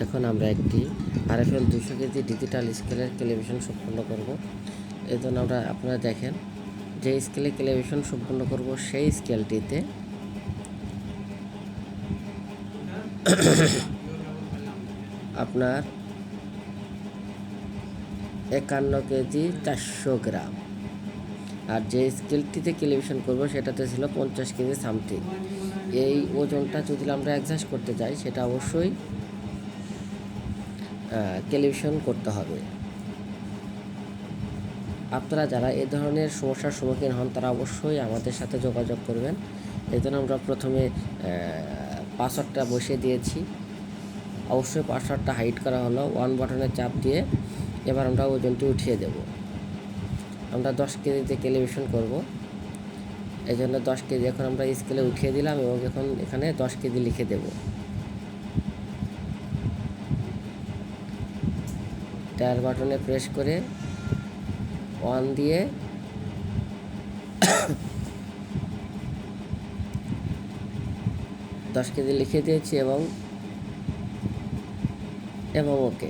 এখন আমরা একটি RFL 200 কেজি ডিজিটাল স্কেলের ক্যালিব্রেশন সম্পন্ন করব। এই জন্য আপনারা দেখেন যে স্কেলে ক্যালিব্রেশন সম্পন্ন করব সেই স্কেলটিতে আপনার 51 কেজি 400 গ্রাম, আর যে স্কেলটিতে ক্যালিব্রেশন করব সেটাতে ছিল 50 কেজি সামথিং। এই ওজনটা যদি আমরা অ্যাডজাস্ট করতে যাই সেটা অবশ্যই ক্যালিব্রেশন করতে হবে। আপনারা যারা এ ধরনের সমস্যার সম্মুখীন হন তারা অবশ্যই আমাদের সাথে যোগাযোগ করবেন। এই জন্য আমরা প্রথমে পাসওয়ার্ডটা বসিয়ে দিয়েছি। অবশ্যই পাসওয়ার্ডটা হাইড করা হলো। 1 বাটনে চাপ দিয়ে এবার আমরা ওজনটি উঠিয়ে দেব। আমরা 10 কেজিতে ক্যালিব্রেশন করব, এই জন্য 10 কেজি এখন আমরা স্কেলে উঠিয়ে দিলাম এবং এখন এখানে 10 কেজি লিখে দেব। টায়ার বাটনে প্রেস করে 1 দিয়ে 10 কেজি লিখে দিয়েছি এবং ওকে।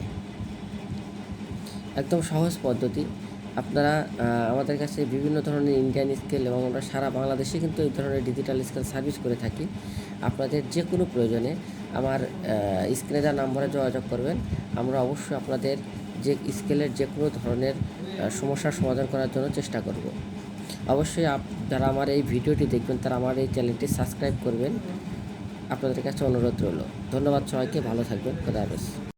একদম সহজ পদ্ধতি। আপনারা আমাদের কাছে বিভিন্ন ধরনের ইন্ডিয়ান স্কেল এবং আমরা সারা বাংলাদেশে কিন্তু এই ধরনের ডিজিটাল স্কেল সার্ভিস করে থাকি। আপনাদের যে কোনো প্রয়োজনে আমার স্ক্রিনে দেওয়া নাম্বারে যোগাযোগ করবেন। আমরা অবশ্যই আপনাদের যে স্কেলের যে কোনো ধরনের সমস্যার সমাধান করার জন্য চেষ্টা করব। অবশ্যই যারা আমার এই ভিডিওটি দেখবেন তারা আমার এই চ্যানেলটি সাবস্ক্রাইব করবেন। আপনাদের কাছে অনুরোধ রইল। ধন্যবাদ সবাইকে, ভালো থাকবেন। খোদা হাফেজ।